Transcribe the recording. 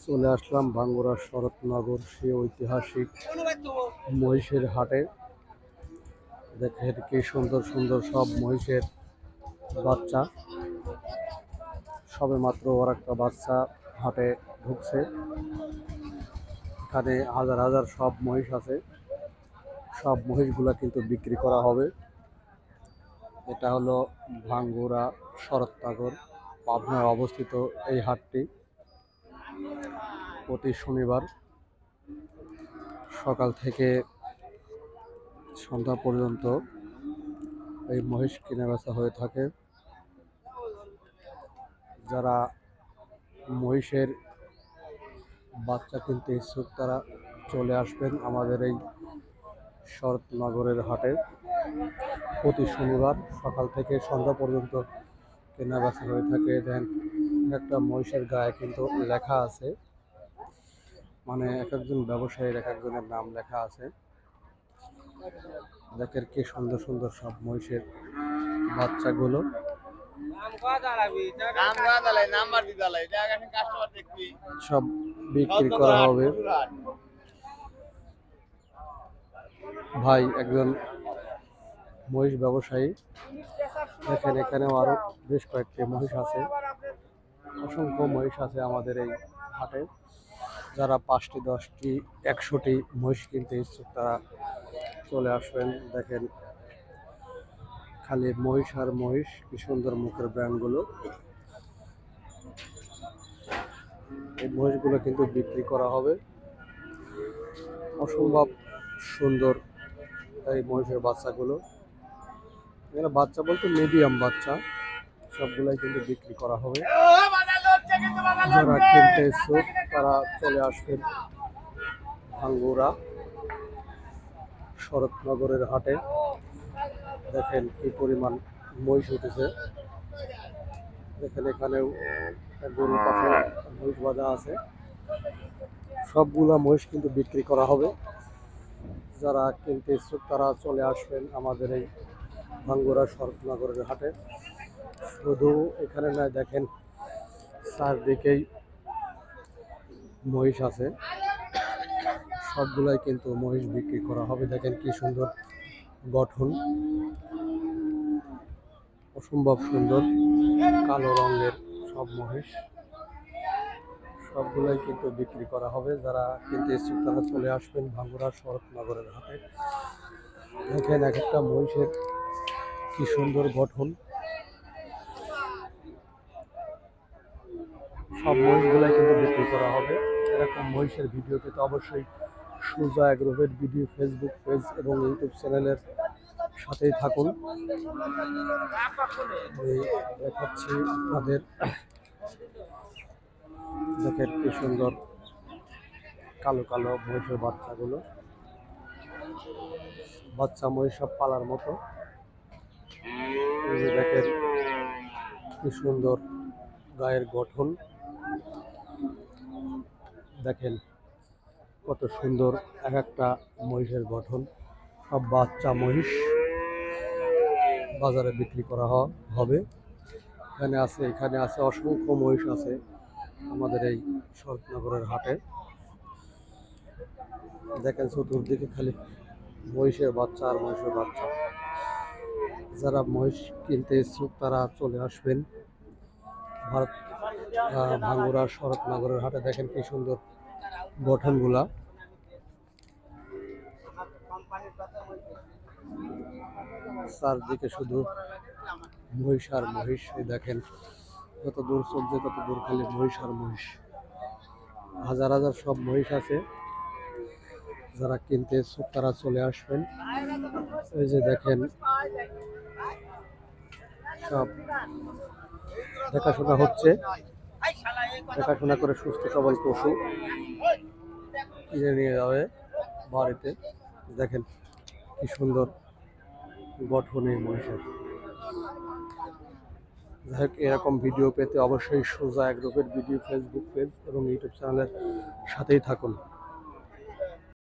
চলে আসলাম ভাঙ্গুড়ার শরৎনগর, সে ঐতিহাসিক মহিষের হাটে। দেখেন কি সুন্দর সুন্দর সব মহিষের বাচ্চা, সবে মাত্র ওর একটা বাচ্চা হাটে ঢুকছে। এখানে হাজার হাজার সব মহিষ আছে, সব মহিষগুলা কিন্তু বিক্রি করা হবে। এটা হলো ভাঙ্গুড়া শরৎনগর, পাবনায় অবস্থিত এই হাটটি। প্রতি শনিবার সকাল থেকে সন্ধ্যা পর্যন্ত এই মহিষ কেনা বেচা হয়ে থাকে। যারা মহিষের বাচ্চা কিনতে ইচ্ছুক তারা চলে আসবেন আমাদের এই শরৎনগরের হাটে। প্রতি শনিবার সকাল থেকে সন্ধ্যা পর্যন্ত কেনা বেচা হয়ে থাকে। দেন একটা মহিষের গায়ে কিন্তু লেখা আছে, মানে এক একজন ব্যবসায়ীর এক একজনের নাম লেখা আছে। দেখেন কি সুন্দর সুন্দর সব মহিষের বাচ্চাগুলো। সব বিক্রি করা হবে। ভাই একজন মহিষ ব্যবসায়ী। দেখেন এখানেও আরো বেশ কয়েকটি মহিষ আছে, অসংখ্য মহিষ আছে আমাদের এই হাটে। যারা 5টি 10টি 100টি মহিষ কিনতে ইচ্ছুক তারা চলে আসবেন। দেখেন খালি মহিষ আর মহিষ, কি সুন্দর মুখের ব্র্যান্ডগুলো। এই মহিষগুলো কিন্তু বিক্রি করা হবে। অসম্ভব সুন্দর এই মহিষের বাচ্চাগুলো। এখানে বাচ্চা বলতে মিডিয়াম বাচ্চা, সবগুলাই কিন্তু বিক্রি করা হবে। যারা কিনতে ইচ্ছুক তারা চলে আসবেন ভাঙ্গুড়া শরৎনগরের হাটে। দেখেন কি পরিমাণ মহিষ উঠেছে। দেখেন এখানেও গরুর পাশে মহিষ বাঁধা আছে। সবগুলা মহিষ কিন্তু বিক্রি করা হবে। যারা কিনতে ইচ্ছুক তারা চলে আসবেন আমাদের এই ভাঙ্গুড়া শরৎনগরের হাটে। শুধু এখানে নয়, দেখেন চারদিকেই মহিষ আছে, সবগুলাই কিন্তু মহিষ বিক্রি করা হবে। দেখেন কি সুন্দর গঠন, অসম্ভব সুন্দর কালো রঙের সব মহিষ, সবগুলাই কিন্তু বিক্রি করা হবে। যারা কিনতে ইচ্ছুক তারা চলে আসবেন ভাঙ্গুড়া শরৎনগরের হাটে। দেখেন এক একটা মহিষের কি সুন্দর গঠন, সব মহিষগুলাই কিন্তু বিক্রি করা হবে। এরকম মহিষের ভিডিও পেতে অবশ্যই সুজা এগ্রোভেট ভিডিও ফেসবুক পেজ এবং ইউটিউব চ্যানেলের সাথেই থাকুন। দেখাচ্ছি আপনাদের, দেখেন কি সুন্দর কালো কালো মহিষের বাচ্চাগুলো। বাচ্চা মহিষ সব পালার মতো। দেখেন কি সুন্দর গায়ের গঠন, দেখেন কত সুন্দর এক একটা মহিষের গঠন। সব বাচ্চা মহিষ বাজারে বিক্রি করা হবে। এখানে আছে অসংখ্য মহিষ আছে আমাদের এই শরৎনগরের হাটে। দেখেন চতুর্দিকে খালি মহিষের বাচ্চা আর মহিষের বাচ্চা। যারা মহিষ কিনতে ইচ্ছুক তারা চলে আসবেন ভাঙ্গুড়া শরৎনগরের হাটে। দেখেন কি সুন্দর গঠনগুলা। চারদিকে শুধু মহিষ আর মহিষ। দেখেন যত দূর চোখ যায় তত দূর খালি মহিষ আর মহিষ। হাজার হাজার সব মহিষ আছে। যারা কিনতে ইচ্ছুক তারা চলে আসবেন। এই যে দেখেন সব দেখাশোনা হচ্ছে, দেখাশোনা করে সুস্থ সবল পশু কিনে নিয়ে যাবে বাড়িতে। দেখেন কি সুন্দর গঠন এই মহিষের। যাই হোক, এরকম ভিডিও পেতে অবশ্যই সোজা এগ্রোভেট ভিডিও ফেসবুক পেজ এবং ইউটিউব চ্যানেলের সাথেই থাকুন।